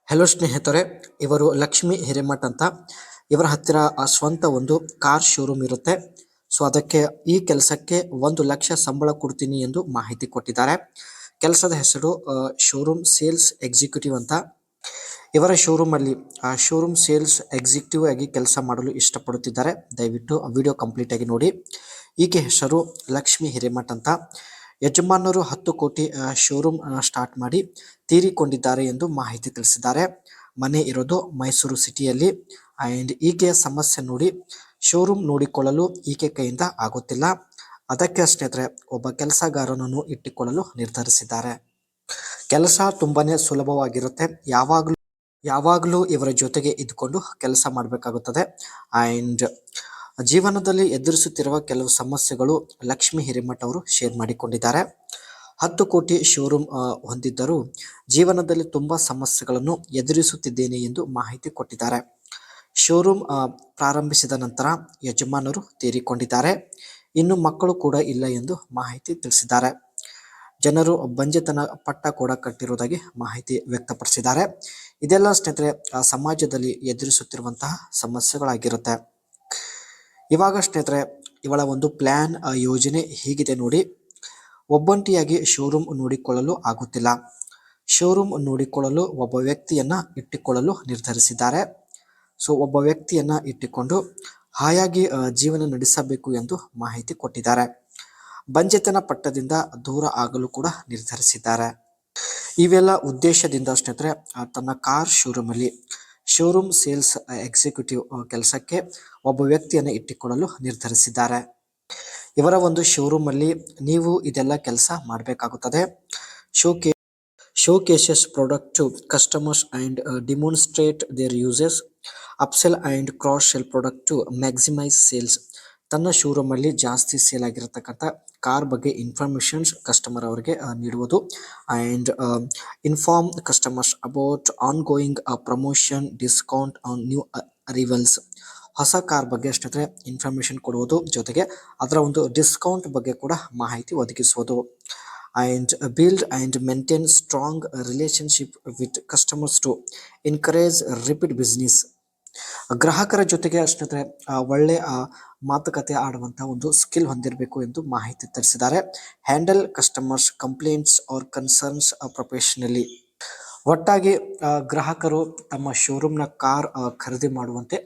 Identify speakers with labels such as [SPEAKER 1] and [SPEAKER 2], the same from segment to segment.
[SPEAKER 1] Hello ಸ್ನೇಹಿತರೆ, ಇವರು ಲಕ್ಷ್ಮಿ ಹಿರೇಮಠ್ ಅಂತ. ಇವರ ಹತ್ತಿರ ಸ್ವಂತ ಒಂದು ಕಾರ್ ಶೋರೂಮ್ ಇರುತ್ತೆ. ಸೊ ಅದಕ್ಕೆ ಈ ಕೆಲಸಕ್ಕೆ 1 ಲಕ್ಷ ಸಂಬಳ ಕೊಡ್ತೀನಿ ಎಂದು ಮಾಹಿತಿ ಕೊಟ್ಟಿದ್ದಾರೆ. ಕೆಲಸದ ಹೆಸರು ಶೋರೂಮ್ ಸೇಲ್ಸ್ ಎಕ್ಸಿಕ್ಯೂಟಿವ್ ಅಂತ. ಇವರ ಶೋರೂಮ್ ಅಲ್ಲಿ ಶೋರೂಮ್ ಸೇಲ್ಸ್ ಎಕ್ಸಿಕ್ಯೂಟಿವ್ ಆಗಿ ಕೆಲಸ ಮಾಡಲು ಇಷ್ಟಪಡುತ್ತಿದ್ದಾರೆ. ದಯವಿಟ್ಟು ವಿಡಿಯೋ ಕಂಪ್ಲೀಟ್ ಆಗಿ ನೋಡಿ. ಈಕೆ ಹೆಸರು ಲಕ್ಷ್ಮಿ ಹಿರೇಮಠ್ ಅಂತ. ಯಜಮಾನರು 10 ಕೋಟಿ ಶೋರೂಮ್ ಸ್ಟಾರ್ಟ್ ಮಾಡಿ ತೀರಿಕೊಂಡಿದ್ದಾರೆ ಎಂದು ಮಾಹಿತಿ ತಿಳಿಸಿದ್ದಾರೆ. ಮನೆ ಇರೋದು ಮೈಸೂರು ಸಿಟಿಯಲ್ಲಿ. ಆ್ಯಂಡ್ ಈಕೆಯ ಸಮಸ್ಯೆ ನೋಡಿ, ಶೋರೂಮ್ ನೋಡಿಕೊಳ್ಳಲು ಈಕೆ ಕೈಯಿಂದ ಆಗುತ್ತಿಲ್ಲ. ಅದಕ್ಕೆ ಸ್ನೇಹಿತರೆ ಒಬ್ಬ ಕೆಲಸಗಾರನನ್ನು ಇಟ್ಟುಕೊಳ್ಳಲು ನಿರ್ಧರಿಸಿದ್ದಾರೆ. ಕೆಲಸ ತುಂಬಾನೇ ಸುಲಭವಾಗಿರುತ್ತೆ. ಯಾವಾಗಲೂ ಇವರ ಜೊತೆಗೆ ಇದ್ಕೊಂಡು ಕೆಲಸ ಮಾಡಬೇಕಾಗುತ್ತದೆ. ಆ್ಯಂಡ್ ಜೀವನದಲ್ಲಿ ಎದುರಿಸುತ್ತಿರುವ ಕೆಲವು ಸಮಸ್ಯೆಗಳು ಲಕ್ಷ್ಮಿ ಹಿರೇಮಠ್ ಅವರು ಶೇರ್ ಮಾಡಿಕೊಂಡಿದ್ದಾರೆ. 10 ಕೋಟಿ ಶೋರೂಮ್ ಹೊಂದಿದ್ದರೂ ಜೀವನದಲ್ಲಿ ತುಂಬ ಸಮಸ್ಯೆಗಳನ್ನು ಎದುರಿಸುತ್ತಿದ್ದೇನೆ ಎಂದು ಮಾಹಿತಿ ಕೊಟ್ಟಿದ್ದಾರೆ. ಶೋರೂಮ್ ಪ್ರಾರಂಭಿಸಿದ ನಂತರ ಯಜಮಾನರು ತೀರಿಕೊಂಡಿದ್ದಾರೆ. ಇನ್ನು ಮಕ್ಕಳು ಕೂಡ ಇಲ್ಲ ಎಂದು ಮಾಹಿತಿ ತಿಳಿಸಿದ್ದಾರೆ. ಜನರು ಬಂಜೆತನ ಪಟ್ಟ ಕೂಡ ಕಟ್ಟಿರುವುದಾಗಿ ಮಾಹಿತಿ ವ್ಯಕ್ತಪಡಿಸಿದ್ದಾರೆ. ಇದೆಲ್ಲ ಸ್ನೇಹಿತರೆ ಸಮಾಜದಲ್ಲಿ ಎದುರಿಸುತ್ತಿರುವಂತಹ ಸಮಸ್ಯೆಗಳಾಗಿರುತ್ತೆ. ಇವಾಗ ಸ್ನೇಹಿತರೆ ಇವಳ ಒಂದು ಪ್ಲಾನ್ ಯೋಜನೆ ಹೀಗಿದೆ ನೋಡಿ. ಒಬ್ಬಂಟಿಯಾಗಿ ಶೋರೂಮ್ ನೋಡಿಕೊಳ್ಳಲು ಆಗುತ್ತಿಲ್ಲ. ಶೋರೂಮ್ ನೋಡಿಕೊಳ್ಳಲು ಒಬ್ಬ ವ್ಯಕ್ತಿಯನ್ನ ಇಟ್ಟುಕೊಳ್ಳಲು ನಿರ್ಧರಿಸಿದ್ದಾರೆ. ಸೊ ಒಬ್ಬ ವ್ಯಕ್ತಿಯನ್ನ ಇಟ್ಟುಕೊಂಡು ಹಾಯಾಗಿ ಜೀವನ ನಡೆಸಬೇಕು ಎಂದು ಮಾಹಿತಿ ಕೊಟ್ಟಿದ್ದಾರೆ. ಬಂಜೆತನ ಪಟ್ಟದಿಂದ ದೂರ ಆಗಲು ಕೂಡ ನಿರ್ಧರಿಸಿದ್ದಾರೆ. ಇವೆಲ್ಲ ಉದ್ದೇಶದಿಂದ ಸ್ನೇಹಿತರೆ ತನ್ನ ಕಾರ್ ಶೋರೂಮ್ ಅಲ್ಲಿ ಶೋರೂಮ್ ಸೇಲ್ಸ್ ಎಕ್ಸಿಕ್ಯೂಟಿವ್ ಕೆಲಸಕ್ಕೆ ಒಬ್ಬ ವ್ಯಕ್ತಿಯನ್ನು ಇಟ್ಟುಕೊಳ್ಳಲು ನಿರ್ಧರಿಸಿದ್ದಾರೆ. ಇವರ ಒಂದು ಶೋರೂಮ್ ಅಲ್ಲಿ ನೀವು ಇದೆಲ್ಲ ಕೆಲಸ ಮಾಡಬೇಕಾಗುತ್ತದೆ. showcases product to customers and demonstrate their uses, upsell and cross sell product to maximize sales. ತನ್ನ ಶೋರೂಮ್ ಅಲ್ಲಿ ಜಾಸ್ತಿ ಸೇಲ್ ಆಗಿರತಕ್ಕಂಥ ಕಾರ್ ಬಗ್ಗೆ ಇನ್ಫಾರ್ಮೇಶನ್ಸ್ ಕಸ್ಟಮರ್ ಅವರಿಗೆ ನೀಡುವುದು. And inform customers about on going promotion discount on new arrivals. ಹೊಸ car ಬಗ್ಗೆ ಸ್ನೇಹಿತರೆ ಇನ್ಫಾರ್ಮೇಶನ್ ಕೊಡುವುದು, ಜೊತೆಗೆ ಅದರ ಒಂದು ಡಿಸ್ಕೌಂಟ್ ಬಗ್ಗೆ ಕೂಡ ಮಾಹಿತಿ ಒದಗಿಸುವುದು. And build and maintain strong relationship with customers to encourage repeat business. ಗ್ರಾಹಕರ ಜೊತೆಗೆ ಸ್ನೇಹಿತರೆ ಒಳ್ಳೆ ಮಾತುಕತೆ ಆಡುವಂಥ ಒಂದು ಸ್ಕಿಲ್ ಹೊಂದಿರಬೇಕು ಎಂದು ಮಾಹಿತಿ ತಿಳಿಸಿದ್ದಾರೆ. Handle customers complaints or concerns professionally. ಒಟ್ಟಾಗಿ ಗ್ರಾಹಕರು ತಮ್ಮ ಶೋರೂಮ್ನ ಕಾರ್ ಖರೀದಿ ಮಾಡುವಂತೆ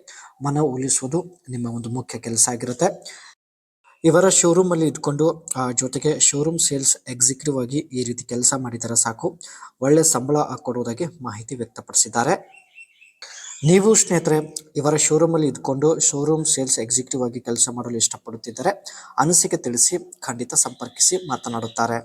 [SPEAKER 1] ಮನವೊಲಿಸುವುದು ನಿಮ್ಮ ಒಂದು ಮುಖ್ಯ ಕೆಲಸ ಆಗಿರುತ್ತೆ. ಇವರ ಶೋರೂಮ್ ಅಲ್ಲಿ ಇದ್ಕೊಂಡು ಜೊತೆಗೆ ಶೋರೂಮ್ ಸೇಲ್ಸ್ ಎಕ್ಸಿಕ್ಯೂಟಿವ್ ಆಗಿ ಈ ರೀತಿ ಕೆಲಸ ಮಾಡಿದರೆ ಸಾಕು, ಒಳ್ಳೆ ಸಂಬಳ ಕೊಡುವುದಾಗಿ ಮಾಹಿತಿ ವ್ಯಕ್ತಪಡಿಸಿದ್ದಾರೆ. ನೀವು ಸ್ನೇಹಿತರೆ ಇವರ ಶೋರೂಮ್ ಅಲ್ಲಿ ಇದ್ಕೊಂಡು ಶೋರೂಮ್ ಸೇಲ್ಸ್ ಎಕ್ಸಿಕ್ಯೂಟಿವ್ ಆಗಿ ಕೆಲಸ ಮಾಡಲು ಇಷ್ಟಪಡುತ್ತಿದ್ದರೆ ಅನಿಸಿಕೆ ತಿಳಿಸಿ ಖಂಡಿತ ಸಂಪರ್ಕಿಸಿ ಮಾತನಾಡುತ್ತಾರೆ.